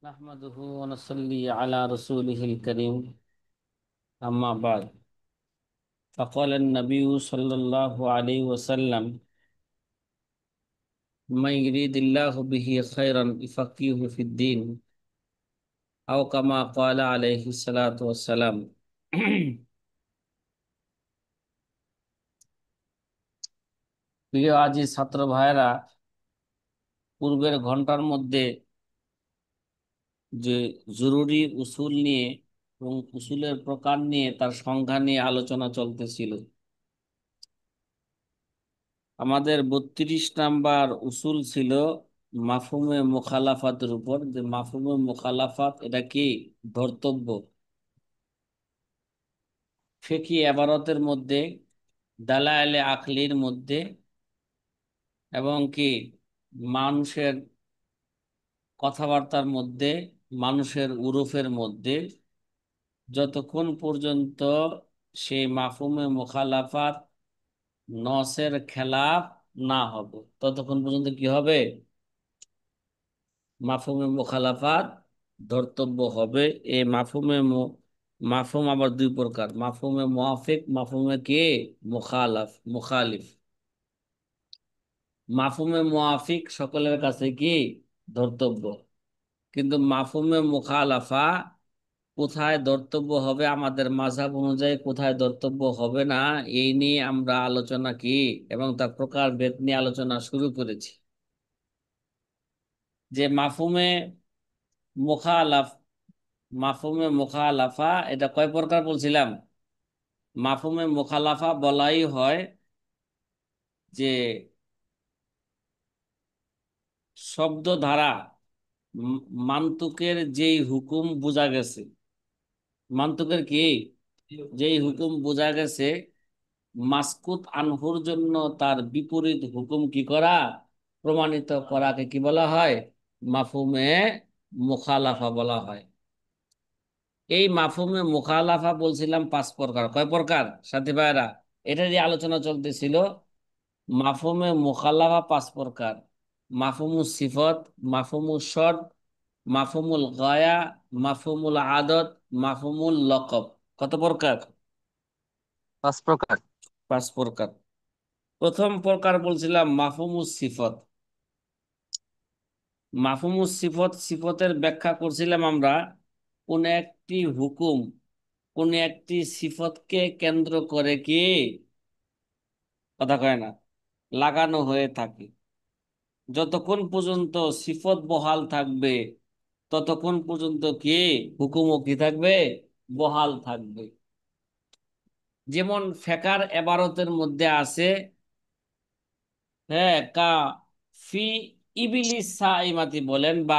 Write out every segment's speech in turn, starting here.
نحمده ونصلي على رسوله الكريم أما بعد فقال النبي صلى الله عليه وسلم من يريد الله به خيرا يفقهه في الدين أو كما قال عليه الصلاة والسلام প্রিয় আজি ছাত্র ভাইরা, পূর্বের ঘন্টার মধ্যে যে জরুরি উসুল নিয়ে এবং উসুলের প্রকার নিয়ে তার সংজ্ঞা নিয়ে আলোচনা চলতেছিল। আমাদের 32 নাম্বার উসুল ছিল মাফহুমে মুখালাফাতের উপর, যে মাফহুমে মুখালাফাত এটা কি ধর্তব্য ফিকহি ইবারতের মধ্যে, দালায়েলে আকলির মধ্যে, এবং কি মানুষের কথাবার্তার মধ্যে, মানুষের উরুফের মধ্যে, যতক্ষণ পর্যন্ত সেই মাফহুমে মুখালাফাত নসের খেলাফ না হবে ততক্ষণ পর্যন্ত কি হবে? মাফহুমে মুখালাফাত ধর্তব্য হবে। এই মাফহুম আবার দুই প্রকার: মাফহুমে মুওয়াফিক, মাফহুমে কে মুখালিফ। মাফহুমে মুওয়াফিক সকলের কাছে কি ধর্তব্য, কিন্তু মাফহুমে মুখালাফা কোথায় ধর্তব্য হবে আমাদের মাযহাব অনুযায়ী, কোথায় ধর্তব্য হবে না, এই নিয়ে আমরা আলোচনা কি এবং তার প্রকার ভেদ নিয়ে আলোচনা শুরু করেছি। যে মুখালাফ মাফহুমে মুখালাফা এটা কয় প্রকার বলছিলাম? মাফহুমে মুখালাফা বলাই হয় যে শব্দ দ্বারা ম- মান্তুকের যেই হুকুম বোঝা গেছে, মান্তুকের কি যেই হুকুম বোঝা গেছে, মাসকুত আনহুর জন্য তার বিপরীত হুকুম কি করা, প্রমাণিত করাকে কি বলা হয়? মাফহুমে মুখালাফা বলা হয়। এই মাফহুমে মুখালাফা বলছিলাম 5 প্রকার। কয় প্রকার সাথী ভাইরা? এটা দিয়ে আলোচনা চলতেছিল। মাফহুমে মুখালাফা 5 প্রকার: মাফহুমুস সিফত, মাফহুমুস শর্ত, মাফহুমুল গায়া, মাফহুমুল আদত, মাফহুমুল লকব। কত প্রকার? 5 প্রকার। 5 প্রকার। প্রথম প্রকার বলছিলাম মাফহুমুস সিফত। মাফহুমুস সিফত, সিফতের ব্যাখ্যা করছিলাম আমরা কোন একটি হুকুম কোন একটি সিফতকে কেন্দ্র করে কি, কথা কয় না, লাগানো হয়ে থাকে। যতক্ষণ পর্যন্ত সিফত বহাল থাকবে ততক্ষণ পর্যন্ত কি হুকুমও কি থাকবে, বহাল থাকবে। যেমন ফেকার এবারতের মধ্যে আছে, হ্যাঁ, ফি ইবিলিস সাইমাতি বলেন, বা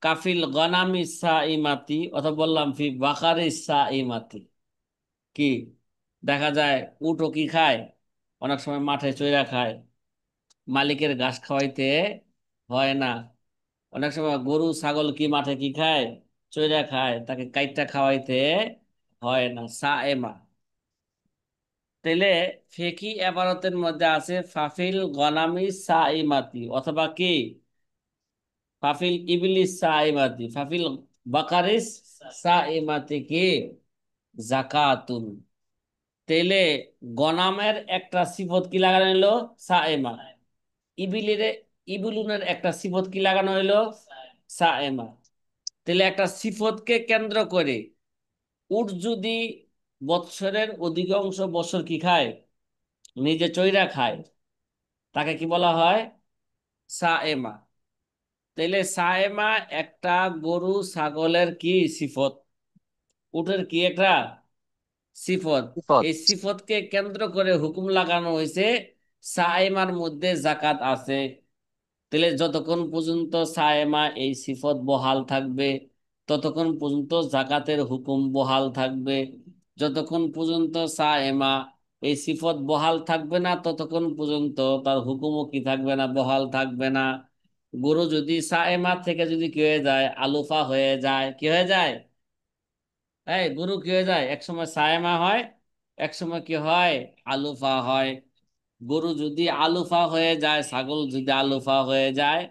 কাফিল গনামি সাইমাতি, অথবা বললাম ফি বাকারি সাইমাতি। কি দেখা যায়? উটও কি খায়, অনেক সময় মাঠে চইরা খায়, মালিকের ঘাস খাওয়াইতে হয় না। অনেক সময় গরু ছাগল কি মাঠে কি খায়, চইরা খায়, তাকে কাইটটা খাওয়াইতে হয় না, সায়েমা। তাইলে ফেকি এবারতের মধ্যে আছে ফাফিল গনামি সাইমাতি, অথবা কি ফাফিল ইবলিস সাইমাতি, ফাফিল বাকারিস সাইমাতি কি জাকাতুন। তাইলে গনামের একটা সিফত কি লাগানো হলো, সায়েমা। ইবিলের ইবুলুনের একটা সিফত কি লাগানো হলো, সায়েমা। তাহলে একটা সিফতকে কেন্দ্র করে উট যদি বৎসরের অধিকাংশ বছর কি খায়, নিজে চইরা খায়, তাকে কি বলা হয়? সায়েমা। তাইলে সায়েমা একটা গরু ছাগলের কি সিফত, উটের কি একটা সিফত। বিপদ। এই সিফতকে কেন্দ্র করে হুকুম লাগানো হয়েছে সায়েমার মধ্যে জাকাত আছে। তাহলে যতক্ষণ পর্যন্ত সায়েমা এই সিফত বহাল থাকবে ততক্ষণ পর্যন্ত জাকাতের হুকুম বহাল থাকবে। যতক্ষণ পর্যন্ত সায়েমা এই সিফত বহাল থাকবে না ততক্ষণ পর্যন্ত তার হুকুমও কি থাকবে না, বহাল থাকবে না। গরু যদি সায়েমা থেকে যদি কি হয়ে যায়, আলুফা হয়ে যায়, কি হয়ে যায়? এই গরু কি হয়ে যায়, এক সময় সায়েমা হয়, এক সময় কি হয়, আলুফা হয়। গরু যদি আলুফা হয়ে যায়, ছাগল যদি আলুফা হয়ে যায়,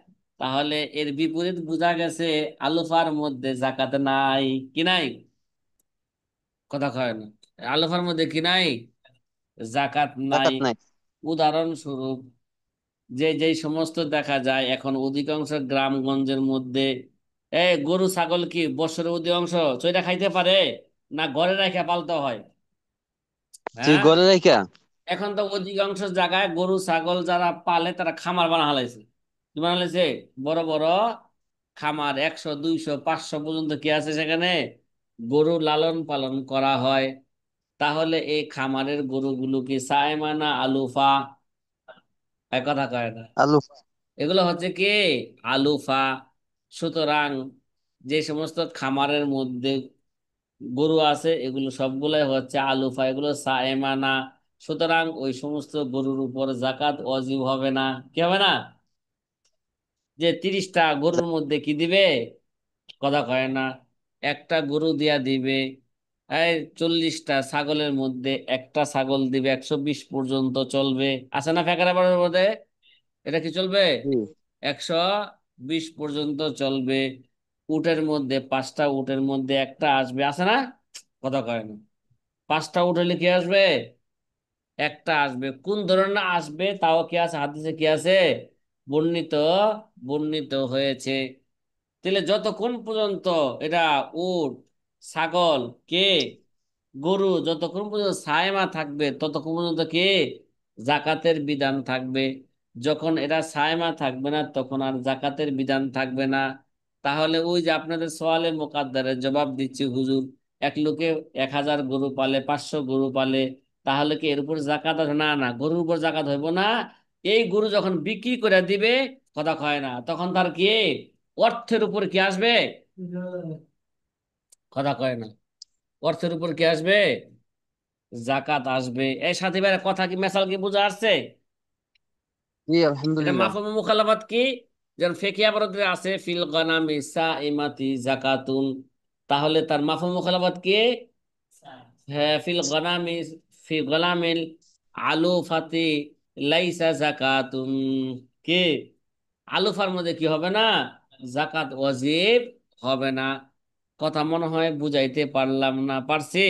তাহলে এর বিপরীত বোঝা গেছে আলুফার মধ্যে জাকাত নাই। কি নাই? কথা কয় না। আলুফার মধ্যে কি নাই? জাকাত নাই। জাকাত নাই। উদাহরণস্বরূপ, যে যেই সমস্ত দেখা যায় এখন অধিকাংশ গ্রামগঞ্জের মধ্যে, গরু ছাগল কি বছরের অধিকাংশ চইরা খাইতে পারে? না ঘরে রেখে পালতে হয়? জি, হ্যাঁ। গড়ে রাইখা। এখন তো অধিকাংশ জায়গায় গরু ছাগল যারা পালে তারা খামার বানা হালাইছে। কি বানালাইছে? বড় বড় খামার, 100 200 500 পর্যন্ত কি আছে সেখানে, গরু লালন পালন করা হয়। তাহলে এই খামারের গরুগুলো কি সায়মা না আলুফা? এক কথা কয় না। আলু। এগুলো হচ্ছে কি আলুফা। সুতরাং যে সমস্ত খামারের মধ্যে গরু আছে এগুলো সবগুলাই হচ্ছে আলুফা, এগুলো সায়েমা না। সুতরাং ওই সমস্ত গরুর উপর জাকাত ওয়াজিব হবে না। কি হবে না? যে 30টা গরুর মধ্যে কি দিবে? কথা কয় না। একটা গরু দিয়া দিবে। এই 40টা ছাগলের মধ্যে একটা ছাগল দিবে, 120 পর্যন্ত চলবে। আছে না ফেকারা বাড়ার মধ্যে? এটা কি চলবে? জি। 120 পর্যন্ত চলবে। উটের মধ্যে 5টা উটের মধ্যে একটা আসবে। আছে না? কথা কয় না। 5টা উট হলে কি আসবে? একটা আসবে। কোন ধরনের আসবে তাও কি আছে, হাদিসে কি আছে? বর্ণিত বর্ণিত হয়েছে। তাহলে যতক্ষণ পর্যন্ত এটা উট, ছাগল, কে, গরু যতক্ষণ পর্যন্ত সায়মা থাকবে ততক্ষণ পর্যন্ত কে জাকাতের বিধান থাকবে। যখন এটা সায়মা থাকবে না তখন আর জাকাতের বিধান থাকবে না। তাহলে ওই যে আপনাদের সোয়ালে মোকাদ্দারের জবাব দিচ্ছি হুজুর, এক লোকে 1000 গরু পালে, 500 গরু পালে, তাহলে কি এর উপর জাকাত আছে? না, না, গরুর উপর জাকাত হইব না। এই গরু যখন বিক্রি করে দিবে, কথা কয় না, তখন তার কি অর্থের উপর কি আসবে? কথা কয় না। অর্থের উপর কি আসবে? জাকাত আসবে। এই সাথী ভাইয়ের কথা কি মেসাল কি বুঝা আসছে? জি, এটা আলহামদুলিল্লাহ। মাফহুম মুখালাফাত কি? যেমন ফিকহিয়া পদ্ধতিতে আছে ফিল গানামি সাইমাতি জাকাতুন, তাহলে তার মাফহুম মুখালাফাত কি? হ্যাঁ, ফিল গানামি, ফি গালামিল আলু ফাতি লাইসা জাকাতুন। কি? আলুফার মধ্যে কি হবে না? জাকাত ওয়াজিব হবে না। কথা মনে হয় বুঝাইতে পারলাম না, পারছি?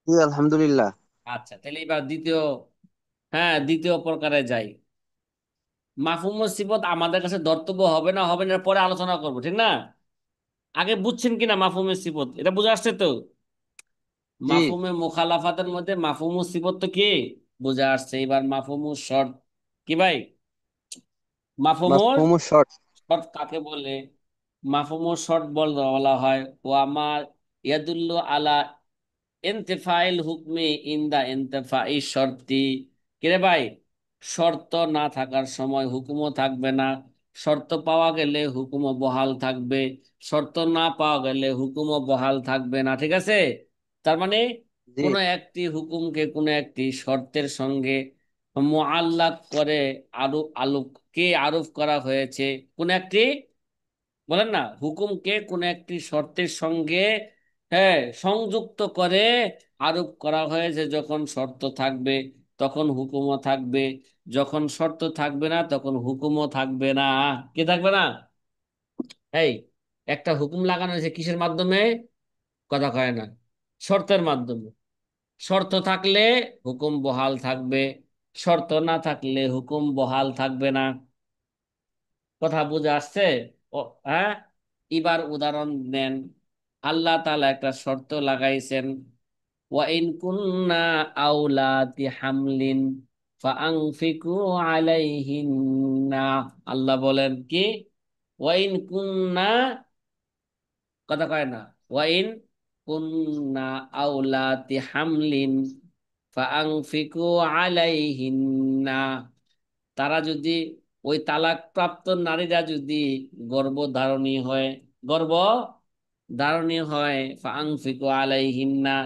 জি, আলহামদুলিল্লাহ। আচ্ছা, তাহলে এবার দ্বিতীয়, হ্যাঁ দ্বিতীয় প্রকারে যাই। মাফহুম সিবত আমাদের কাছে ধর্তব্য হবে না হবে না পরে আলোচনা করব, ঠিক না? আগে বুঝছেন কিনা মাফহুম সিবত, এটা বুঝে আসছে তো? জি। মাফহুমে মুখালাফাতের মধ্যে মাফহুম সিবত তো কি বুঝে আসছে। এবার মাফহুম শর্ত কি ভাই? মাফহুমুল মাফহুমুস শর্ত। শর্ত কাকে বলে? মাফহুমুল শর্ত বলা হয় ও আমার ইয়াদুল্লু আলা ইন্তেফাইল হুকমি ইনদা ইন্তেফাই শর্তি। কিরে ভাই, শর্ত না থাকার সময় হুকুমও থাকবে না, শর্ত পাওয়া গেলে হুকুমও বহাল থাকবে, শর্ত না পাওয়া গেলে হুকুমও বহাল থাকবে না। ঠিক আছে? তার মানে জি। কোনো একটি হুকুমকে কোনো একটি শর্তের সঙ্গে মুআল্লাক করে কে আরোপ করা হয়েছে। কোন একটি, বলেন না, হুকুমকে কোন একটি শর্তের সঙ্গে, হ্যাঁ, সংযুক্ত করে আরোপ করা হয়েছে। যখন শর্ত থাকবে তখন হুকুমও থাকবে, যখন শর্ত থাকবে না তখন হুকুমও থাকবে না। কি থাকবে না? এই একটা হুকুম লাগানো হয়েছে কিসের মাধ্যমে? কথা কয় না। শর্তের মাধ্যমে। শর্ত থাকলে হুকুম বহাল থাকবে, শর্ত না থাকলে হুকুম বহাল থাকবে না। কথা বুঝে আসছে? ও, হ্যাঁ। এবার উদাহরণ নেন। আল্লাহ তাআলা একটা শর্ত লাগাইছেন, ওয়াইন কুন্না আউলাতি হামলিন ফাআনফিকু আলাইহিন্না। আল্লাহ বলেন কি? ওয়াইন কুন্না, কথা কয় না, ওয়াইন কুন্না আউলাতি হামলিন ফাআনফিকু আলাইহিন্না। তারা যদি, ওই তালাকপ্রাপ্ত নারীরা যদি গর্ভধারণী হয়, গর্ভ ধারণী হয়, ফাআনফিকু আলাইহিন্না,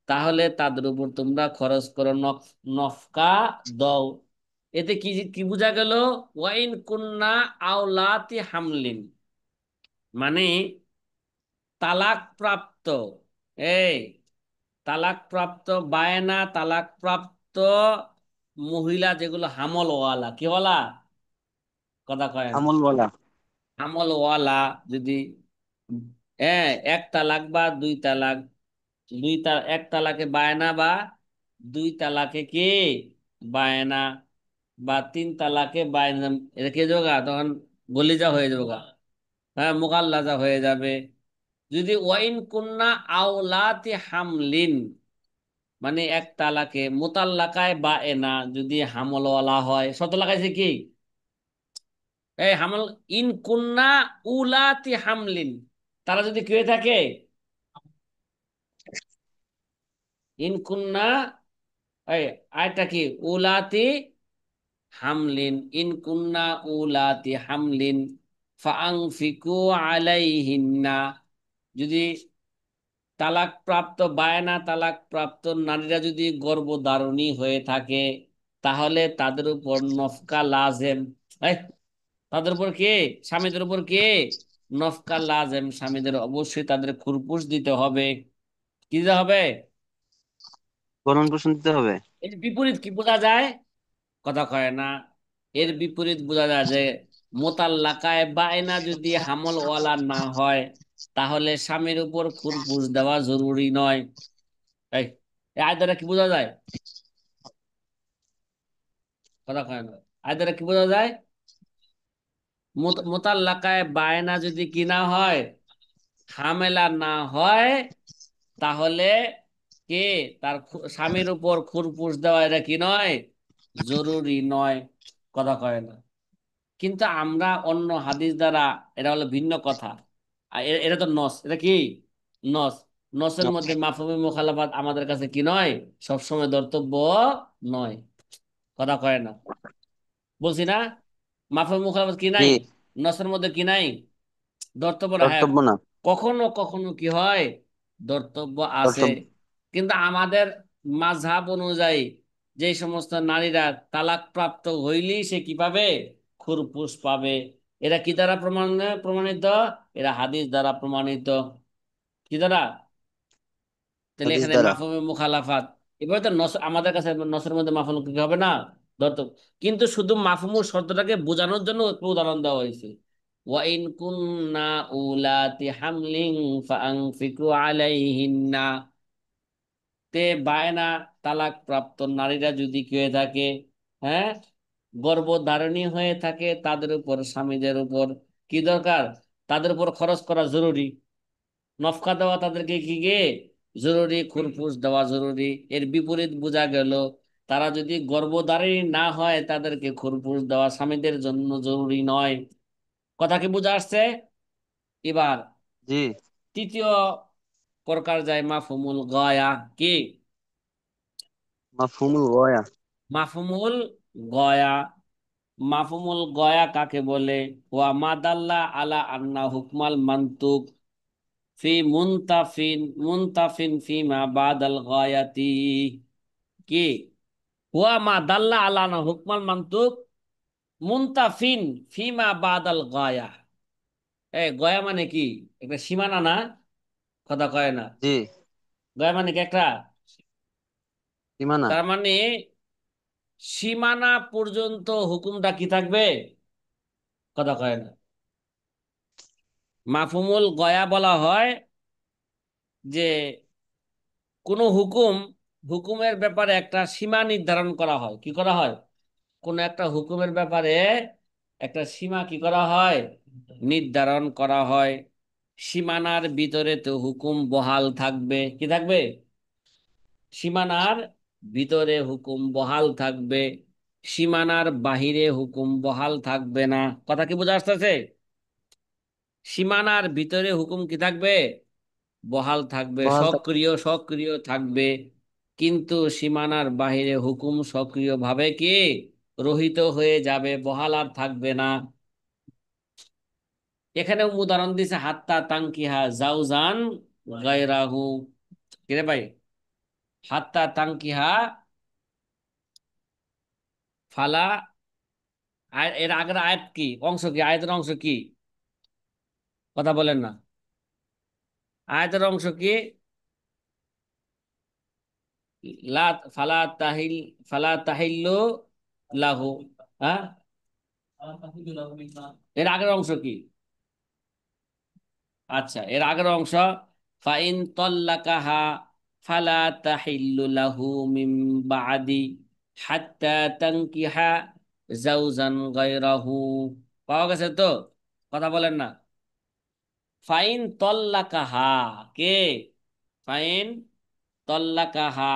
তাহলে তাদের উপর তোমরা খরচ করো, নফকা দাও। এতে কি কি বোঝা গেল? ওয়াইন কুন্না আওলাতি হামলিন, মানে তালাক প্রাপ্ত, এই তালাক প্রাপ্ত বায়না তালাক প্রাপ্ত মহিলা যেগুলো হামলওয়ালা, কি বলা? কথা কয় না। আমল বলা। আমলওয়ালা যদি, হ্যাঁ, এক তালাক বা দুই তালাক, এক তালাকে বায়না বা দুই তালাকে কি বায়না, বা তিন তালাকে বায়না, এটা কে যোগা তখন গলিজা হয়ে যাবে, হ্যাঁ মুগাল্লাজা হয়ে যাবে। যদি ওয়াইন কুন্না আওলাতি হামলিন, মানে এক তালাকে মুতাল্লাকায় বায়না যদি হামলওয়ালা হয়, শত লাগাইছে কি এই হামল, ইন কুন্না উলাতি হামলিন, তারা যদি কে থাকে, ইন কুন্না, এই আয়টা কি উলাতি হামলিন, ইন কুন্না উলাতি হামলিন ফাআনফিকু আলাইহিন্না, যদি তালাক প্রাপ্ত বায়না তালাক প্রাপ্ত নারীরা যদি গর্ভধারিণী হয়ে থাকে, তাহলে তাদের উপর নফকা লাজেম, এই, তাদের উপর কে, স্বামীদের উপর কে, নফকা লাজেম, স্বামীদের অবশ্যই তাদের খুরপুশ দিতে হবে। কি দিতে হবে? ভরণ পোষণ দিতে হবে। এর বিপরীত কি বোঝা যায়? কথা কয় না। এর বিপরীত বোঝা যায় যে মোতাল্লাকায় বায়না যদি হামল ওয়ালা না হয়, তাহলে স্বামীর উপর খুরপুশ দেওয়া জরুরি নয়। এই, এই আয় দ্বারা কি বোঝা যায়? কথা কয় না। আয় দ্বারা কি বোঝা যায়? মোতাল্লাকায় বায়না যদি কি না হয়, হামেলা না হয়, তাহলে কে, তার স্বামীর উপর খুরপুশ দেওয়া এটা কি নয়, জরুরি নয়। কথা কয় না। কিন্তু আমরা অন্য হাদিস দ্বারা, এটা হলো ভিন্ন কথা। আর এটা তো নস, এটা কি নস, নসের মধ্যে মাফহুমে মুখালাফাত আমাদের কাছে কি নয়, সবসময় ধর্তব্য নয়। কথা কয় না, বলছি না, মাফহুমে মুখালাফাত কি জি। নাই, নসের মধ্যে কি নাই, ধর্তব্য না, হ্যাঁ কর্তব্য না। কখনো কখনো কি হয়, ধর্তব্য আছে। কর্তব্য। কিন্তু আমাদের মাযহাব অনুযায়ী যে সমস্ত নারীরা তালাক প্রাপ্ত হইলেই সে কি পাবে, খুরপুশ পাবে। এরা কি দ্বারা প্রমাণিত? এরা হাদিস দ্বারা প্রমাণিত। কি দ্বারা? তাহলে হাদিস এখানে দ্বারা। মাফহুমে মুখালাফাত, এবারে তো নস, আমাদের কাছে নসের মধ্যে মাফহুম কি হবে না, ধর্তব্য। কিন্তু শুধু মাফহুমুর শর্তটাকে বোঝানোর জন্য একটু উদাহরণ দেওয়া হয়েছে, ওয়াইন কুন্না উলাতি হামলিন ফাআনফিকু আলাইহিন্না, তে বায়না তালাক প্রাপ্ত নারীরা যদি কি হয়ে থাকে, হ্যাঁ, গর্ভধারিণী হয়ে থাকে, তাদের উপর স্বামীদের উপর কি দরকার, তাদের উপর খরচ করা জরুরি, নফকা দেওয়া তাদেরকে কি গে জরুরি, খুরপুশ দেওয়া জরুরি। এর বিপরীত বোঝা গেল, তারা যদি গর্ভধারিণী না হয়, তাদেরকে খুরপুশ দেওয়া স্বামীদের জন্য জরুরি নয়। কথা কি বোঝা আসছে? এবার জি। তৃতীয় প্রকার যায় মাফহুমুল গয়া। কি? মাফহুমুল গয়া। মাফহুমুল গয়া। মাফহুমুল গয়া কাকে বলে? ওয়া মাদাল্লা আলা আন্না হুকমাল মান্তুক ফি মুনতাফিন ফিমা বাদাল গায়াতি। কি? হুয়া মা দাল্লা আলা আন্না হুকমাল মান্তুক মুনতাফিন ফিমা বাদাল গায়া। গয়া মানে কি? একটা সীমানা না? কথা কয় না। জি। গয়া মানে কি একটা, সীমানা। তার মানে সীমানা পর্যন্ত হুকুমটা কি থাকবে? কথা কয় না। মাফহুমুল গয়া বলা হয় যে কোন হুকুম, হুকুমের ব্যাপারে একটা সীমা নির্ধারণ করা হয়। কি করা হয়? কোন একটা হুকুমের ব্যাপারে একটা সীমা কি করা হয়, নির্ধারণ করা হয়। সীমানার ভিতরে তো হুকুম বহাল থাকবে, কি থাকবে, সীমানার ভিতরে হুকুম বহাল থাকবে, সীমানার বাহিরে হুকুম বহাল থাকবে না। কথা কি বোঝা আসতেছে? সীমানার ভিতরে হুকুম কি থাকবে, বহাল থাকবে, বহাল সক্রিয় সক্রিয় থাকবে। কিন্তু সীমানার বাহিরে হুকুম সক্রিয়ভাবে কি রহিত হয়ে যাবে, বহাল আর থাকবে না। এখানে উদাহরণ দিছে হাত্তা তাংকিহা জাউজান গায়রাহু। কিরে ভাই, হাত্তা তাংকিহা, ফালা, এর আগের আয়াত কি, অংশ কি, আয়াতের অংশ কি? কথা বলেন না। আয়াতের অংশ কি? লা, ফালা তাহিল, ফালা তাহিল্লু লাহু, হ্যাঁ, এর আগের অংশ কি? আচ্ছা, এর আগের অংশ, ফাইন তল্লাকাহা ফালা তাহিল্লু লাহু মিন বাদি হাত্তা তানকিহা জাওজান গায়রাহু। পাওয়া গেছে তো? কথা বলেন না। ফাইন তল্লাকাহা, কে? ফাইন তল্লাকাহা,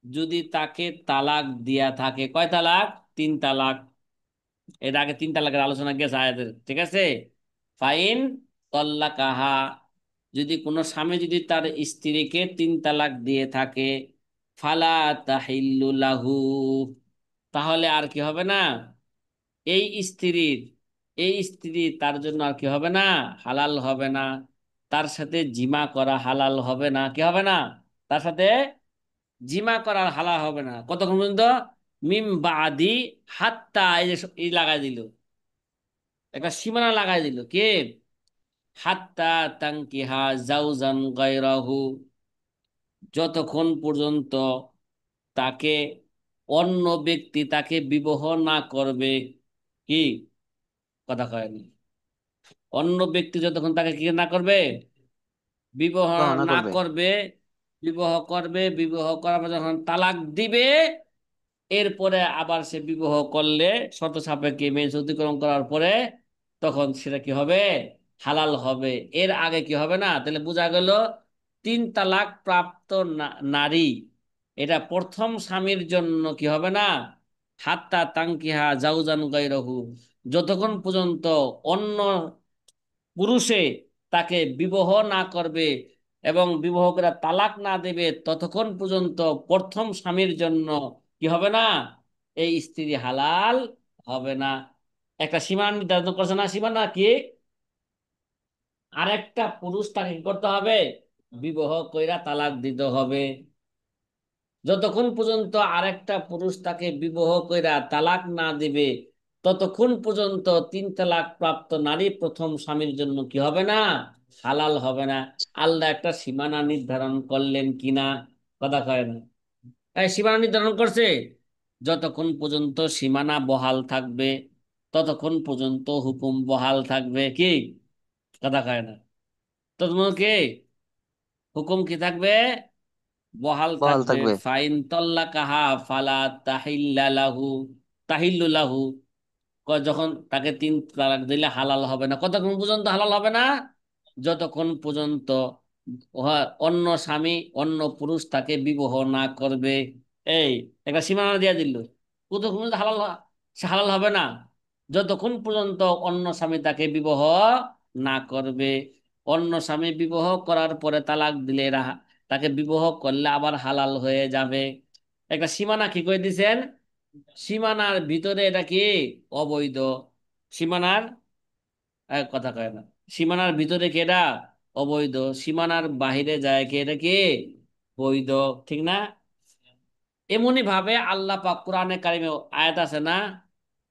যদি তাকে তালাক দিয়া থাকে। কয় তালাক? 3 তালাক। এর আগে 3 তালাকের আলোচনা গেছে আয়াতের, ঠিক আছে? ফাইন তল্লাকাহা, যদি কোনো স্বামী যদি তার স্ত্রীকে 3 তালাক দিয়ে থাকে, ফালা তাহিল্লু লাহু, তাহলে আর কি হবে না? এই স্ত্রীর, এই স্ত্রী তার জন্য আর কি হবে না? হালাল হবে না। তার সাথে জিমা করা হালাল হবে না। কি হবে না? তার সাথে জিমা করার হালাল হবে না কতক্ষণ পর্যন্ত? মিম বাদি হাত্তা, এই যে এই লাগাই দিল, একটা সীমানা লাগাই দিল, কে? হাত্তা তানকিহা জাওজান গায়রাহু, যতক্ষণ পর্যন্ত তাকে অন্য ব্যক্তি তাকে বিবাহ না করবে। কি? কথা কয়নি। অন্য ব্যক্তি যতক্ষণ তাকে কি না করবে? বিবাহ গণনা না করবে। করবে। বিবাহ করবে, বিবাহ করার পর যখন তালাক দিবে, এরপরে আবার সে বিবাহ করলে শর্ত সাপেক্ষে মেয়াদ অতিক্রম করার পরে, তখন সেটা কি হবে? হালাল হবে। এর আগে কি হবে না। তাহলে বোঝা গেল 3 তালাক প্রাপ্ত নারী, এটা প্রথম স্বামীর জন্য কি হবে না? হাত্তা তানকিহা জাউজান গায়রাহু, যতক্ষণ পর্যন্ত অন্য পুরুষে তাকে বিবাহ না করবে এবং বিবাহ করে তালাক না দেবে, ততক্ষণ পর্যন্ত প্রথম স্বামীর জন্য কি হবে না? এই স্ত্রী হালাল হবে না। একটা সীমা নির্ধারণ করছে না? সীমানা কি? আরেকটা পুরুষ তাকে কি করতে হবে? বিবাহ কইরা তালাক দিতে হবে। যতক্ষণ পর্যন্ত আরেকটা পুরুষ তাকে বিবাহ কইরা তালাক না দিবে, ততক্ষণ পর্যন্ত 3 তালাক প্রাপ্ত নারী প্রথম স্বামীর জন্য কি হবে না? হালাল হবে না। আল্লাহ একটা সীমানা নির্ধারণ করলেন কিনা? কথা কয় না। এই সীমানা নির্ধারণ করছে, যতক্ষণ পর্যন্ত সীমানা বহাল থাকবে ততক্ষণ পর্যন্ত হুকুম বহাল থাকবে। কি? কথা কয় না। তখন কি হুকুম কি থাকবে? বহাল বহাল থাকবে। থাকবে। ফাইন তল্লাকাহা ফালা তাহিল্লা লাহু, তাহিল্লু লাহু, যখন তাকে 3 তালাক দিলে হালাল হবে না। কতক্ষণ পর্যন্ত হালাল হবে না? যতক্ষণ পর্যন্ত অন্য স্বামী, অন্য পুরুষ তাকে বিবাহ না করবে। এই একটা সীমানা দিয়ে দিল। কতক্ষণ পর্যন্ত হালাল সে হালাল হবে না? যতক্ষণ পর্যন্ত অন্য স্বামী তাকে বিবাহ না করবে। অন্য স্বামী বিবাহ করার পরে তালাক দিলে তাকে বিবাহ করলে আবার হালাল হয়ে যাবে। একটা সীমানা কি করে দিছেন? সীমানার ভিতরে এটা কি? অবৈধ। সীমানার কথা কয় না। সীমানার ভিতরে কি এটা? অবৈধ। সীমানার বাহিরে যায় কি? এটা কি? বৈধ। ঠিক না? এমনি ভাবে আল্লাহ পাক কোরআনে কারিমে আয়াত আছে না,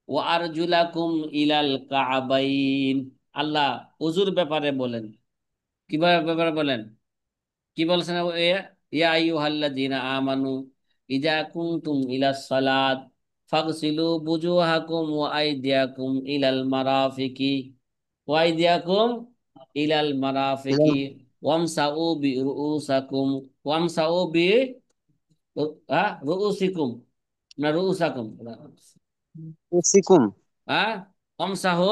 ও আরজুলাকুম ইলাল কাবাইন। আল্লাহ উজুর ব্যাপারে বলেন। কিভাবে ব্যাপারে বলেন? কি বলছেন? ইয়া আইয়ুহাল্লাযীনা আমানু ইযা কুনতুম ইলাস সালাত ফাগসিলু বুজুহাকুম ওয়া আইদিয়াকুম ইলাল মারাফিকি, ওয়া আইদিয়াকুম ইলাল মারাফিকি ইলাল ওয়ামসাউ বিরুউসাকুম, ওয়ামসাউ বি রুউসিকুম, না রুউসাকুম, সিকুম। হ্যাঁ, ওয়ামসাহু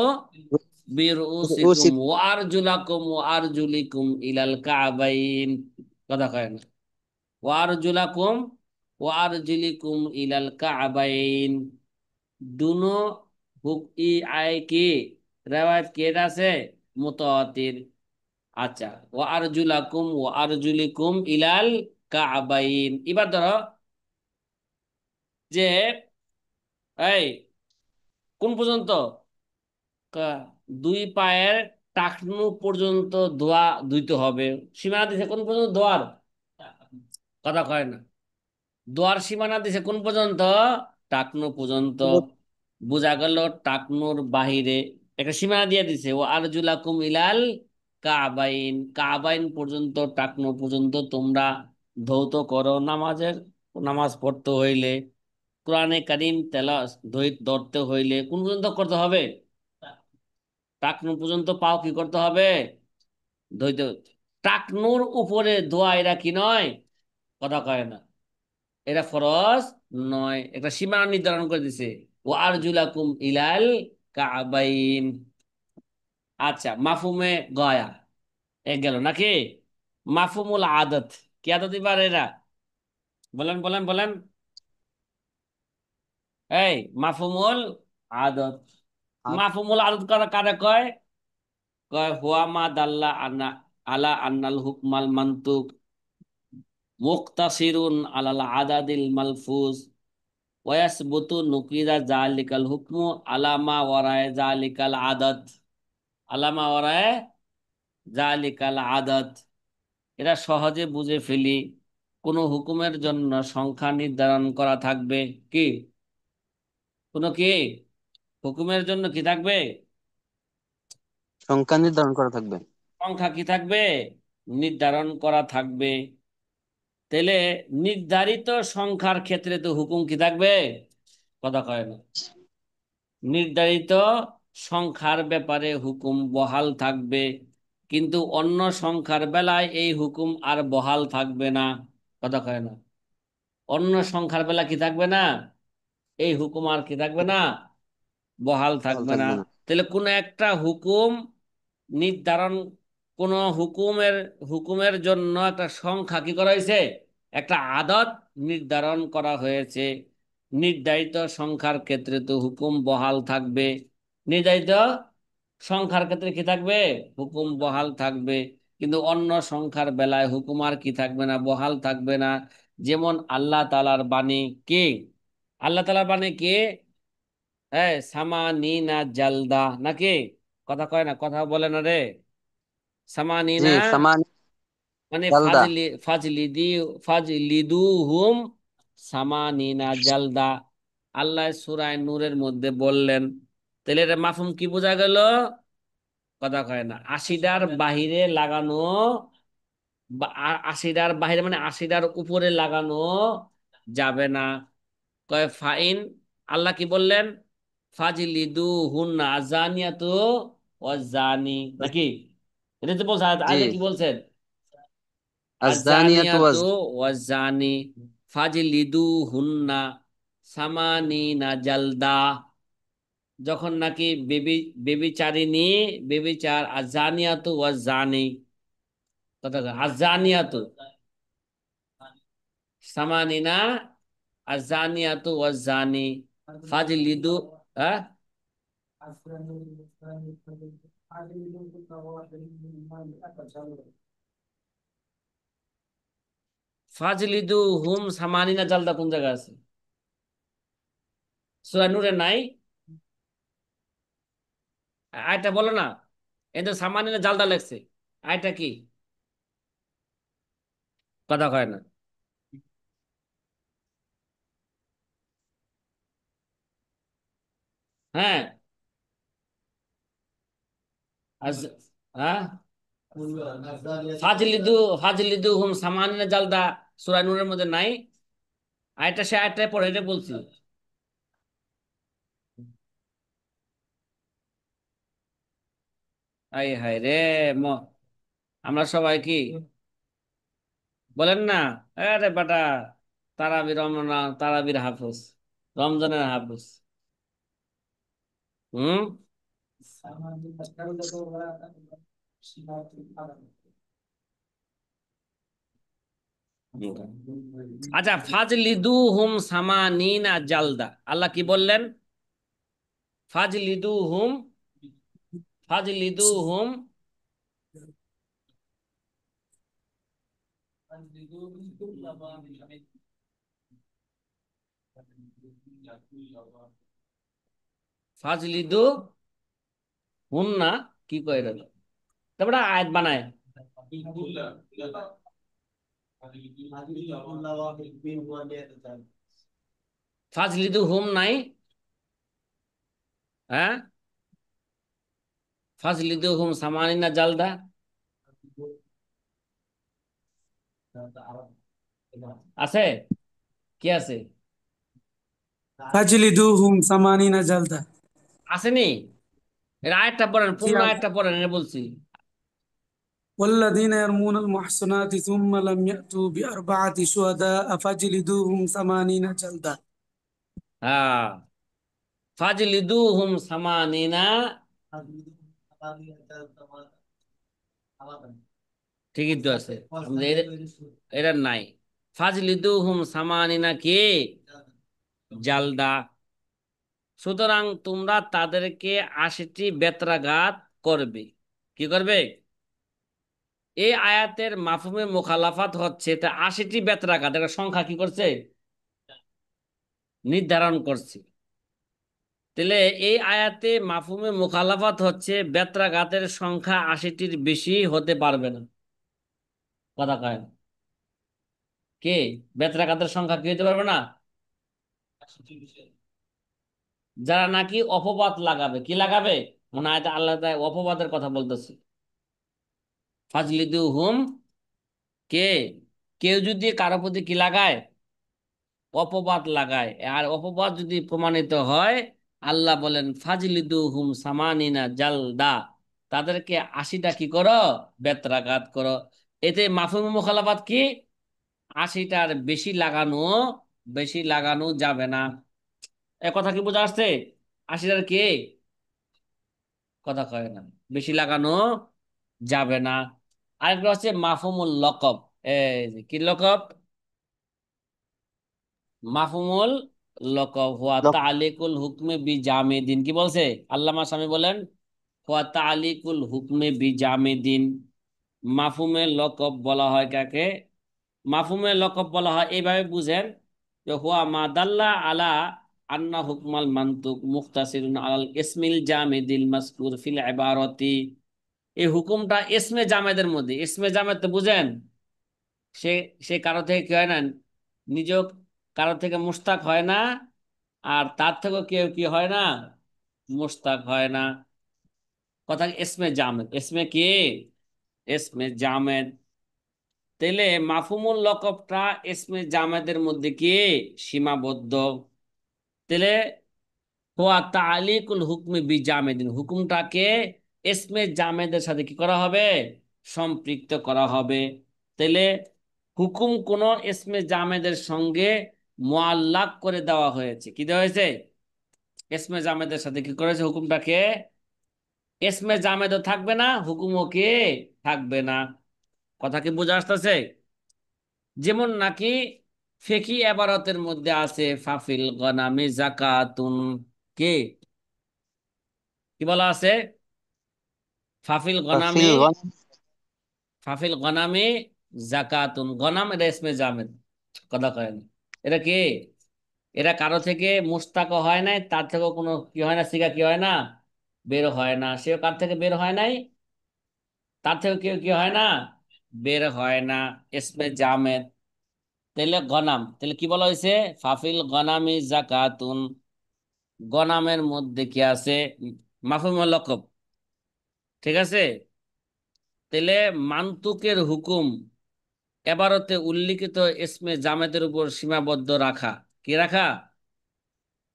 বিরুউসিকুম উসিক। ওয়া আরজুলাকুম ওয়া আরজুলিকুম ইলাল কাবাইন। কথা কয় না। ওয়ারজুলাকুম ওয়ারজুলিকুম ইলাল কাবাইন। দুনো হুক ই আয় কি রেওয়ায়ত কি এটা আছে? মুতাওয়াতির। আচ্ছা, ওয়ারজুলাকুম ওয়ারজুলিকুম ইলাল কাবাইন। এবার ধরো যে এই কোন পর্যন্ত? কা- 2 পায়ের টাকনু পর্যন্ত ধোয়া ধুইতে হবে। সীমানা দিছে কোন পর্যন্ত ধোয়ার? কথা কয় না। দোয়ার সীমানা দিছে কোন পর্যন্ত? টাকনু পর্যন্ত। বোঝা গেল টাকনুর বাহিরে একটা সীমানা দিয়ে দিছে, ও আরজুলাকুম ইলাল কাবাইন। কাবাইন পর্যন্ত, টাকনু পর্যন্ত তোমরা ধৌত করো নামাজের, নামাজ পড়তে হইলে। কোরআনে কারিম তেলা ধরতে হইলে কোন পর্যন্ত করতে হবে? টাকনু পর্যন্ত পাও কি করতে হবে? ধৈর্য। টাকনুর উপরে দোয়া এরা কি নয়? কথা কয় না। এটা ফরজ নয়, একটা সীমানা নির্ধারণ করে দিছে। ও আরজুলাকুম ইলাল কাবাইন। আচ্ছা, মাফুমে গয়া এক গেল নাকি? মাফুমুল আদত, কি আদত এবার এরা? বলেন বলেন বলেন। এই মাফুমুল আদত। আর মাফুমুল আদত কারা কারা কয়? কয় হুয়া মা দাল্লা আনা আলা আন্নাল হুকমাল মান্তুক মুক্তাসিরুন আলাল আদাদিল মালফুজ ওয়াসবুতু নুকিরা জালিকাল হুকমু আলামা ওয়ারায়ে জালিকাল আদাদ। আলামা ওয়ারায়ে জালিকাল আদাদ। এরা সহজে বুঝে ফেলি, কোন হুকুমের জন্য সংখ্যা নির্ধারণ করা থাকবে। কি? কোন কি হুকুমের জন্য কি থাকবে? সংখ্যা নির্ধারণ করা থাকবে। সংখ্যা কি থাকবে? নির্ধারণ করা থাকবে। তাহলে নির্ধারিত সংখ্যার ক্ষেত্রে তো হুকুম কি থাকবে? কথা কয় না। নির্ধারিত সংখ্যার ব্যাপারে হুকুম বহাল থাকবে, কিন্তু অন্য সংখ্যার বেলায় এই হুকুম আর বহাল থাকবে না। কথা কয় না। অন্য সংখ্যার বেলা কি থাকবে না? এই হুকুম আর কি থাকবে না? বহাল ভালো থাকবে না। থাকবে না। তাহলে কোন একটা হুকুম নির্ধারণ, কোন হুকুমের হুকুমের জন্য একটা সংখ্যা কি করা হয়েছে? একটা আদত নির্ধারণ করা হয়েছে। নির্ধারিত সংখ্যার ক্ষেত্রে তো হুকুম বহাল থাকবে। নির্ধারিত সংখ্যার ক্ষেত্রে কি থাকবে? হুকুম বহাল থাকবে। কিন্তু অন্য সংখ্যার বেলায় হুকুম আর কি থাকবে না? বহাল থাকবে না। যেমন আল্লাহ তাআলার বাণী কি? আল্লাহ তাআলার বাণী কি? হ্যাঁ, সামানিনা জালদা নাকি? কথা কয় না, কথা বলে না রে। জি, সামানিনা সামান মানে জালদা। ফাজলিদু হুম সামানিনা জালদা। আল্লাহ সূরা নূরের মধ্যে বললেন। তাহলে এটা মাফহুম কি বোঝা গেল? কথা কয় না। আশিটার বাহিরে লাগানো, আশিটার বাহিরে মানে আশিটার উপরে লাগানো যাবে না। কয় ফাইন, আল্লাহ কি বললেন? ফাজিলিদু হুন্না আজানিয়াতু ওয়াজানি নাকি? এটা তো বলছে জি, আগে কি বলছেন? আজানিয়াতু আজানিয়াতু ওয়াজানি ফাজিলিদু হুন্না সামানিনা জালদা। যখন নাকি বেবিচারিনী, বেবিচার, আজানিয়াতু ওয়াজানি। কথা কয়, আজানিয়াতু সামানিনা আজানিয়াতু ওয়াজানি ফাজিলিদু। হ্যাঁ, ফাজলিদু হুম সামানিনা জালদা কোন জায়গায় আছে? সূরা নূরে নাই? আয়টা বলো না। এই তো সামানিনা জালদা লেখছে। আয়টা কি? কথা কয় না। হ্যাঁ। আজ হ্যাঁ, ফাজলিদু ফাজলিদু হুম সামানিনা জালদা সূরা নূরের মধ্যে নাই। আয়টা সে আয়টায় পড়ে, এটা বলছি। আই হায় রে। ম আমরা সবাই কি বলেন না? আরে বেটা, তারাবির রমনা, তারাবির হাফেজ, রমজানের হাফেজ। হুম। আচ্ছা, ফাজলিদু হুম সামানিনা জালদা, আল্লাহ কি বললেন? ফাজলিদু হুম, ফাজলিদু হুম, ফাজলিদু হুন না, কি কয় রে? তারপরে আয়াত বানায়। ফাজলিদু হুম নাই। হ্যাঁ, ফাজলিদু হুম সামানিনা জালদা। আছে? কি আছে? ফাজলিদুহুম সামানিনা জালদা। আসেনি? এর আরেকটা পড়েন, জি পূর্ণ আছে। আরেকটা পড়েন, এটা বলছি। والذين يرمون المحصنات ثم لم يأتوا بأربعة شهداء فاجلدوهم ثمانين جلدة। হ্যাঁ, ফাজলিদুহুম সামানিনা, ঠিকই তো আছে। আমাদের এটা নাই। ফাজলিদুহুম সামানিনা কি? জালদা। সুতরাং তোমরা তাদেরকে 80টি বেত্রাঘাত করবে। কি করবে? এই আয়াতের মাফহুমে মুখালাফাত হচ্ছে, তা 80টি বেত্রাঘাত একটা সংখ্যা কি করছে? নির্ধারণ করছে। তাহলে এই আয়াতে মাফহুমে মুখালাফাত হচ্ছে বেত্রাঘাতের সংখ্যা 80টির বেশি হতে পারবে না। কথা কয় না। কে? বেত্রাঘাতের সংখ্যা কি হতে পারবে না? যারা নাকি অপবাদ লাগাবে। কি লাগাবে? মনে হয় আল্লাহ তাআলা অপবাদের কথা বলতেছে। ফাজলিদু হুম, কে? কেউ যদি কারো প্রতি কি লাগায়? অপবাদ লাগায়, আর অপবাদ যদি প্রমাণিত হয়, আল্লাহ বলেন ফাজলিদু হুম সামানিনা জালদা, তাদেরকে 80টা কি করো? বেত্রাঘাত করো। এতে মাফহুম মুখালাফাত কি? 80টার বেশি লাগানো যাবে না। এ কথা কি বোঝা আসছে? 80টার কে? কথা কয় না। বেশি লাগানো যাবে না। আরেকটা হচ্ছে মাফহুমুল লকব। এই যে কি লকব? মাফহুমুল লকব হুয়া লক। তালিকুল হুকমে বি জামিদিন। কি বলছে? আল্লামা শামী বলেন হুয়া তালিকুল হুকমে বি জামিদিন। মাফহুমে লকব বলা হয় কাকে? মাফহুমে লকব বলা হয় এইভাবে বুঝেন যে হুয়া মা দাল্লা আলা আন্না হুকমাল মান্তুক মুখতাসিরুন আলাল ইসমিল জামিদিল মাসকুর ফিল ইবারতি। এই হুকুমটা ইসমে জামেদের মধ্যে। ইসমে জামেদ তো বুঝেন, সে সে কারো থেকে কি হয় না, নিজ কারো থেকে মুস্তাক হয় না, আর তার থেকেও কেউ কি হয় না, মুস্তাক হয় না। কথা ইসমে জামেদ। ইসমে কি? ইসমে জামেদ। তাইলে মাফহুমুল লকবটা ইসমে জামেদের মধ্যে কি সীমাবদ্ধ। তাহলে হুয়া তালিকুল হুকমি বি জামেদিন, হুকুমটাকে ইসমে জামেদের সাথে কি করা হবে? সম্পৃক্ত করা হবে। তাহলে হুকুম কোন ইসমে জামেদের সঙ্গে মুআল্লাক করে দেওয়া হয়েছে। কি দেওয়া হয়েছে? ইসমে জামেদের সাথে কি করেছে? হুকুমটাকে ইসমে জামেদও থাকবে না, হুকুমও কি থাকবে না। কথা কি বোঝা আসতেছে? যেমন নাকি ফিকহি ইবারতের মধ্যে আছে ফাফিল গনামি যাকাতুন। কি কি বলা আছে? ফাফিল গনামি, ফিল গন। ফাফিল গনামি জাকাতুন। গনাম এটা ইসমে জামেদ। কথা কয় না। এটা কি? এরা কারো থেকে মুস্তাক হয় নাই, তার থেকেও কোনো কি হয় না, সিগা কি হয় না, বের হয় না। সেও কার থেকে বের হয় নাই, তার থেকে কেউ কি হয় না, বের হয় না। ইসমে জামেদ। তাহলে গনাম, তাহলে কি বলা হয়েছে? ফাফিল গনামি জাকাতুন। গনামের মধ্যে কি আছে? মাফহুমুল লকব। ঠিক আছে? তাহলে মান্তুকের হুকুম এবারতে উল্লিখিত ইসমে জামেদের উপর সীমাবদ্ধ রাখা। কি রাখা?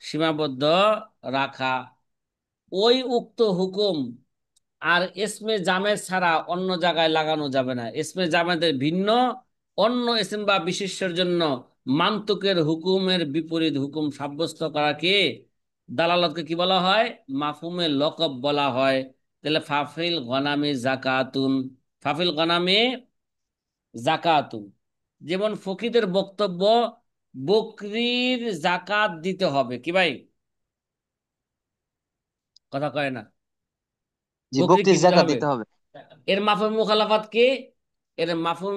সীমাবদ্ধ রাখা। ওই উক্ত হুকুম আর ইসমে জামেদ ছাড়া অন্য জায়গায় লাগানো যাবে না। ইসমে জামেদের ভিন্ন অন্য ইসম বা বিশেষ্যের জন্য মান্তুকের হুকুমের বিপরীত হুকুম সাব্যস্ত করা কি দালালতকে কি বলা হয়? মাফহুমে লকব বলা হয়। তাহলে ফাফিল গনামি জাকাতুন, ফাফিল গনামি জাকাতুন। যেমন ফকিদের বক্তব্য বকরির জাকাত দিতে হবে। কি ভাই? কথা কয় না। জি, বকরি কি বকরির দিতে জাকাত হবে? দিতে হবে। এর মাফহুম মুখালাফাত কি? এর মাফহুম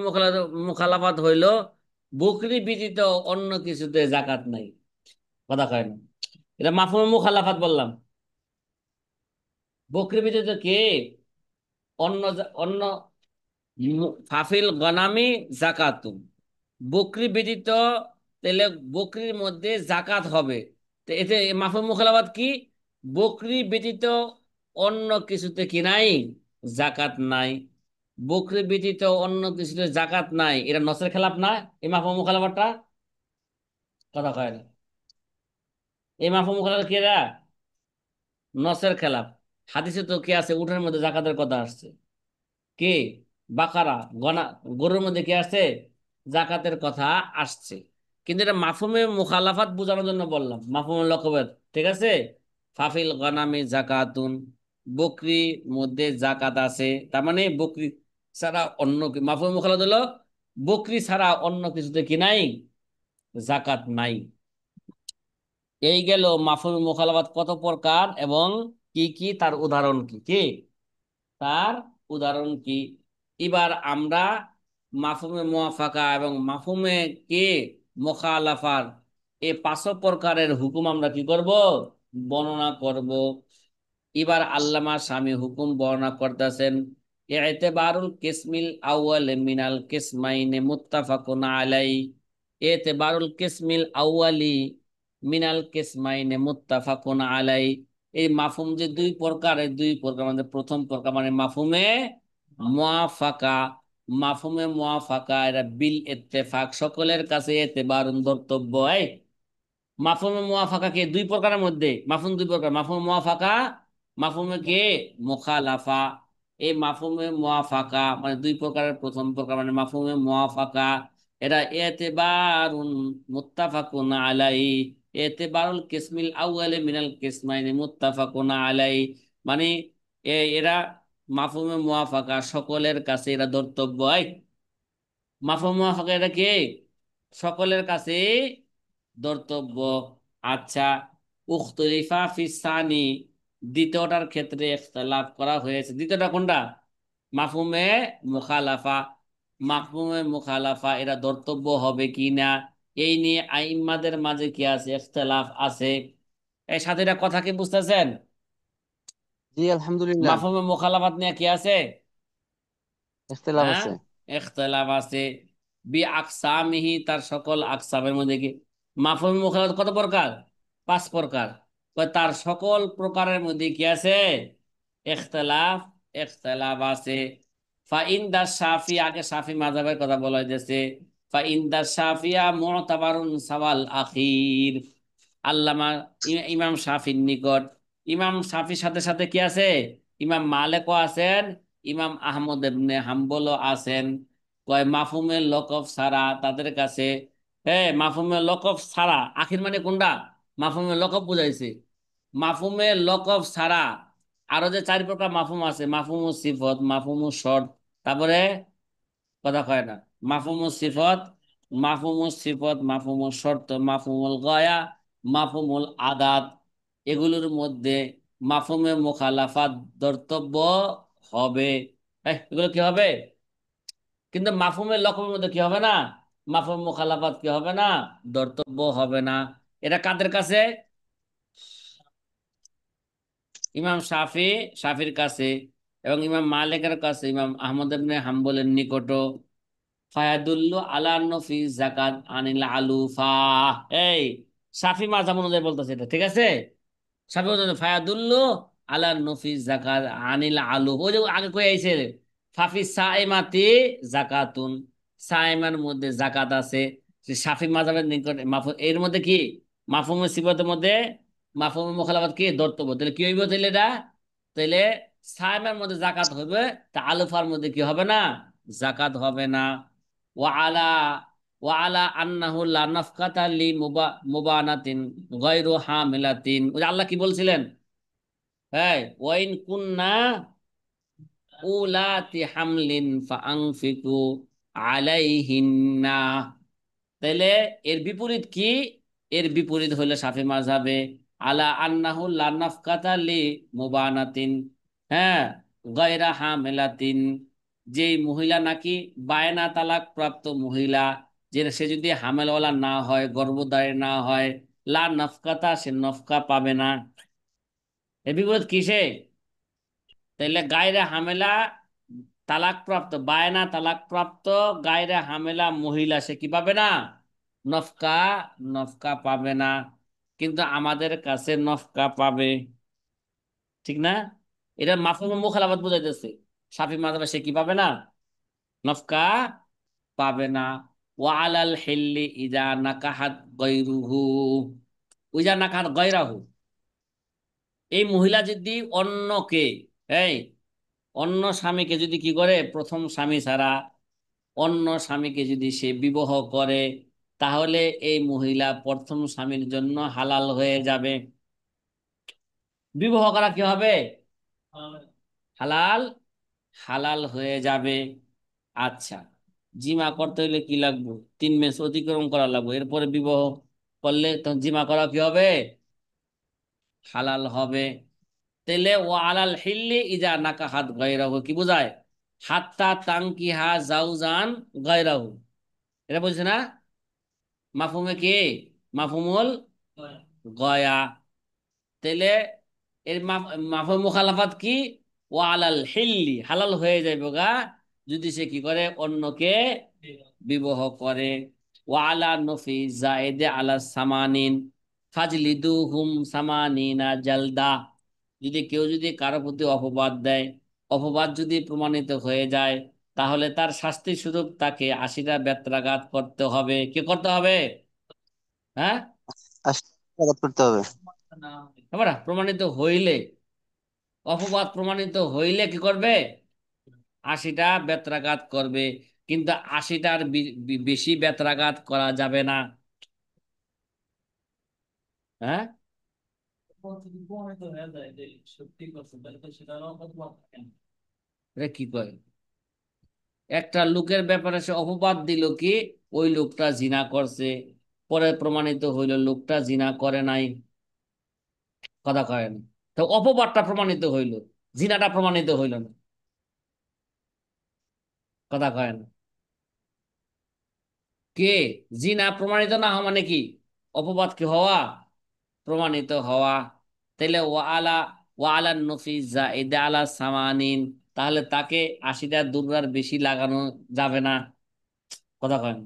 মুখালাফাত হইল বকরি ব্যতীত অন্য কিছুতে জাকাত নাই। কথা কয় না। এটা মাফহুম মুখালাফাত বললাম। বকরি ব্যতীত কি অন্য ফাফিল গনামি জাকাতুন। বকরি ব্যতীত, তাহলে বকরির মধ্যে জাকাত হবে। তো এতে মাফহুম মুখালাফাত কি? বকরি ব্যতীত অন্য কিছুতে কি নাই, জাকাত নাই। বকরি ব্যতীত অন্য কিছুতে জাকাত নাই, এটা নসের খেলাফ না? এই মাফহুম মুখালাফাতটা? কথা কয় না। এই মাফহুম মুখালাফাত কি এরা? নসের খেলাফ। হাদিসে তো কি আছে, উটের মধ্যে জাকাতের কথা আসছে। কি? বাকারা, গনা, গরুর মধ্যে কি আসছে? জাকাতের কথা আসছে। কিন্তু এটা মাফহুমে মুখালাফাত বোঝানোর জন্য বললাম, মাফহুমুল লকবের। ঠিক আছে। ফাফিল গনামি জাকাতুন, বকরি মধ্যে জাকাত আছে, তার মানে বকরি ছাড়া অন্য কি, মাফহুমে মুখালাফাত হলো বকরি ছাড়া অন্য কিছুতে কি নাই, জাকাত নাই। এই গেল মাফহুমে মুখালাফাত কত প্রকার এবং কি কি, তার উদাহরণ কি কি, তার উদাহরণ কি। এবার আমরা মাফহুমে মুওয়াফাকা এবং মাফহুমে কে মুখালাফার এই পাঁচ প্রকারের হুকুম আমরা কি করব, বর্ণনা করব। এবার আল্লামা স্বামী হুকুম বর্ণনা করতেছেন, ইতিবারুল কিসমিল আউয়াল মিনাল কিসমাইনে মুত্তাফাকুন আলাই। ইতিবারুল কিসমিল আউয়ালি মিনাল কিসমাইনে মুত্তাফাকুন আলাই। এই মাফহুম যে দুই প্রকার, এই দুই প্রকার মানে প্রথম প্রকার মানে মাফহুমে মুওয়াফাকা। মাফহুমে মুওয়াফাকা এরা বিল ইত্তেফাক, সকলের কাছে এতেবারুন ধর্তব্য। এই মাফহুমে মুওয়াফাকা কে দুই প্রকারের মধ্যে, মাফহুম দুই প্রকার, মাফহুমে মুওয়াফাকা, মাফহুমে কে মুখালাফা। এই মাফহুমে মুওয়াফাকা মানে দুই প্রকারের, প্রথম প্রকার মানে মাফহুমে মুওয়াফাকা, এরা এতেবারুন মুত্তাফাকুন আলাই। এতেবারুল কিসমিল আউয়ালি মিনাল কিসমাইনি মুত্তাফাকুন আলাই, মানে এরা মাফহুমে মুওয়াফাকা সকলের কাছে এরা ধর্তব্য। এই মাফহুম মুওয়াফাকা এটা কি, সকলের কাছে ধর্তব্য। আচ্ছা, উখতুলিফা ফিস সানি, দ্বিতীয়টার ক্ষেত্রে ইখতিলাফ করা হয়েছে। দ্বিতীয়টা কোনটা? মাফহুমে মুখালাফা। মাফহুমে মুখালাফা এরা ধর্তব্য হবে কি না, এই নিয়ে আইম্মাদের মাঝে কি আছে, ইখতিলাফ আছে। এই সাথীরা কথা কি বুঝতেছেন? জি আলহামদুলিল্লাহ। মাফহুমে মুখালাফাত নিয়ে কি আছে? ইখতিলাফ হ্যাঁ, আছে। ইখতিলাফ আছে। বি আকসামিহি, তার সকল আকসামের মধ্যে কি, মাফহুম মুখালাফাত কত প্রকার? পাঁচ প্রকার। তার সকল প্রকারের মধ্যে কি আছে, ইখতিলাফ, ইখতিলাফ আছে। ফাইন্দা শাফি, আগে শাফি মাযহাবের কথা বলা হয়েছে। ফাইন্দা শাফিয়া মুতাবারুন সাওয়াল আখির, আল্লামা ইমাম শাফির নিকট, ইমাম শাফির সাথে সাথে কি আছে, ইমাম মালিকও আছেন, ইমাম আহমদ ইবনে হাম্বলও আছেন। কয় মাফহুমে লকব ছাড়া তাদের কাছে, হ্যাঁ মাফহুমে লকব ছাড়া, আখির মানে কোনটা, মাফহুমে লকব বুঝাইছে। মাফহুমে লকব ছাড়া আরো যে চার প্রকার মাফহুম আছে, মাফহুমুস সিফত, মাফহুমুস শর্ত, তারপরে কথা কয় না, মাফহুমুস সিফত, মাফহুমুস সিফত, মাফহুমুস শর্ত, মাফহুমুল গায়া, মাফহুমুল আদাত, এগুলোর মধ্যে মাফহুমে মুখালাফাত ধর্তব্য হবে। এগুলো কি হবে? কিন্তু মাফহুমের লকবের মধ্যে কি হবে না, মাফহুম মুখালাফাত কি হবে না, ধর্তব্য হবে না। এটা কাদের কাছে? ইমাম শাফি, শাফির কাছে, এবং ইমাম মালিকের কাছে, ইমাম আহমদ ইবনে হাম্বলের নিকটও। ফায়াদুল্লু আলা নফি যাকাত আনিল আলুফা। এই শাফি মাযহাব অনুযায়ী বলতেছে এটা, ঠিক আছে। শাফি অনুযায়ী ফায়াদুল্লু আলা নফি যাকাত আনিল আলু, ওই যে আগে কই আইছে, ফাফি সাইমাতি যাকাতুন, সাইমার মধ্যে যাকাত আছে। যে শাফি মাযহাবের নিকট মাফহুম এর মধ্যে কি, মাফহুমে সিফাতের মধ্যে মাফহুমে মুখালাফাত কি ধর্তব্য, তাহলে কি হইব তাইলে এটা, তাইলে সাইমার মধ্যে যাকাত হবে, তা আলুফার মধ্যে কি হবে না, যাকাত হবে না। ওয়ালা ওয়ালা আন্নাহু লা নাফকাতা লি মুবানাতিন গায়রু হামিলাতিন, ওই যে আল্লাহ কি বলছিলেন, হ্যাঁ ওয়াইন কুন্না উলাতি হামলিন ফাআনফিকু আলাইহিন্না। তাইলে এর বিপরীত কি, এর বিপরীত হইলো শাফি মাযহাবে আলা আন্নাহু লা নাফকাতা লি মুবানাতিন, হ্যাঁ গায়রা হামিলাতিন, যেই মহিলা নাকি বায়না তালাক প্রাপ্ত মহিলা, যে সে যদি হামেলওয়ালা না হয়, গর্ভধারী না হয়, লা নফকাতা, সে নফকা পাবে না। এর বিপরীত কিসে, তাইলে গায়রে হামেলা তালাক প্রাপ্ত, বায়না তালাক প্রাপ্ত গায়রে হামেলা মহিলা, সে কি পাবে না, নফকা, নফকা পাবে না। কিন্তু আমাদের কাছে নফকা পাবে, ঠিক না? এটা মাফহুম মুখালাফাত বুঝাইতেছে। শাফি মাযহাবে সে কি পাবে না, নফকা পাবে না। ওয়া আলাল হিল্লি ইদা নাকাহাত গায়রুহু, উইজা নাকাহাত গায়রাহু, এই মহিলা যদি অন্যকে, এই অন্য স্বামীকে যদি কি করে, প্রথম স্বামী ছাড়া অন্য স্বামীকে যদি সে বিবাহ করে, তাহলে এই মহিলা প্রথম স্বামীর জন্য হালাল হয়ে যাবে। বিবাহ করা কি হবে? হালাল, হালাল হয়ে যাবে। আচ্ছা, জিমা করতে হইলে কি লাগবে? 3 মাস অতিক্রম করা লাগবে, এরপরে বিবাহ করলে তখন জিমা করা কি হবে? হালাল হবে। তাহলে ও আলাল হিল্লি ইজা নাকাহাত গায়রাহু কি বোঝায়? হাত্তা তানকিহা জাওজান গায়রাহু, এটা বলছে না? মাফহুমে কি? মাফহুমুল গয়া। তাহলে এর মাফহুম মুখালাফাত কি? ও আলাল হিল্লি, হালাল হয়ে যাবে গা যদি সে কি করে, অন্যকে বিবাহ করে। ও আলা নফি জায়েদে আলা সামানিন ফাজলিদুহুম সামানিনা জালদা, যদি কেউ যদি কারো প্রতি অপবাদ দেয়, অপবাদ যদি প্রমাণিত হয়ে যায়, তাহলে তার শাস্তি স্বরূপ তাকে 80টা বেত্রাঘাত করতে হবে। কি করতে হবে? হ্যাঁ, আশীর্বাদ করতে হবে। এবার প্রমাণিত হইলে, অপবাদ প্রমাণিত হইলে কি করবে? 80টা বেত্রাঘাত করবে। কিন্তু 80টার বেশি বেত্রাঘাত করা যাবে না। হ্যাঁ, এটা কি কয়? একটা লোকের ব্যাপারে সে অপবাদ দিল কি, ওই লোকটা জিনা করছে, পরে প্রমাণিত হইল লোকটা জিনা করে নাই। কথা কয় না, তো অপবাদটা প্রমাণিত হইল, জিনাটা প্রমাণিত হইল না। কথা কয় না। কে? জিনা প্রমাণিত না হওয়া মানে কি? অপবাদ কি হওয়া? প্রমাণিত হওয়া। তাহলে ওয়া আলা নফিস জায়েদা আলা সামানিন, তাহলে তাকে 80টা দুর্রার বেশি লাগানো যাবে না। কথা কয় না।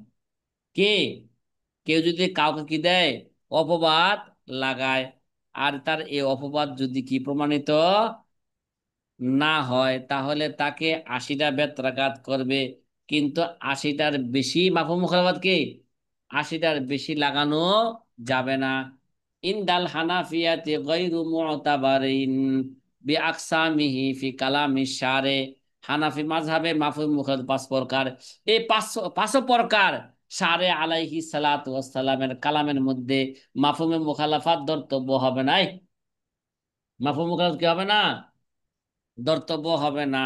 কে? কেউ যদি কাউকে কি দেয়, অপবাদ লাগায়, আর তার এই অপবাদ যদি কি প্রমাণিত না হয়, তাহলে তাকে 80টা বেত্রাঘাত করবে। কিন্তু 80টার বেশি, মাফহুম মুখালাফাত কি, 80টার বেশি লাগানো যাবে না। ইনদাল হানাফিয়াতি গায়রু মুতাবারিন বিআকসামিহি ফি কালামি শারে, হানাফি মাযহাবে মাফহুম মুখালাফাত 5 প্রকার। এই পাঁচ প্রকার শারে আলাইহি সালাতু ওয়াস সালামের কালামের মধ্যে মাফহুমে মুখালাফাত ধর্তব্য হবে না। মাফহুম মুখালাফাত কি হবে না? ধর্তব্য হবে না।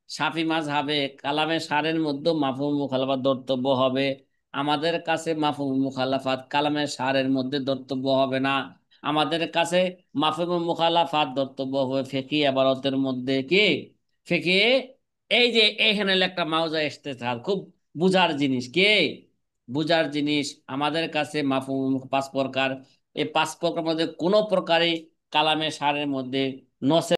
শাফি মাযহাবে কালামে সারের মধ্যে মাফহুম মুখালাফাত ধর্তব্য হবে। আমাদের কাছে মাফহুম মুখালাফাত কালামে সারের মধ্যে ধর্তব্য হবে না। আমাদের কাছে মাফহুম মুখালাফাত ধর্তব্য হবে ফিকহি ইবারতের মধ্যে। কি? ফিকহি, এই যে এইখানে একটা মাউজা আসতে চাল, খুব বুঝার জিনিস। কে? বুঝার জিনিস। আমাদের কাছে মাফহুম 5 প্রকার, এই 5 প্রকার মধ্যে কোনো প্রকারে কালামে সারের মধ্যে নসে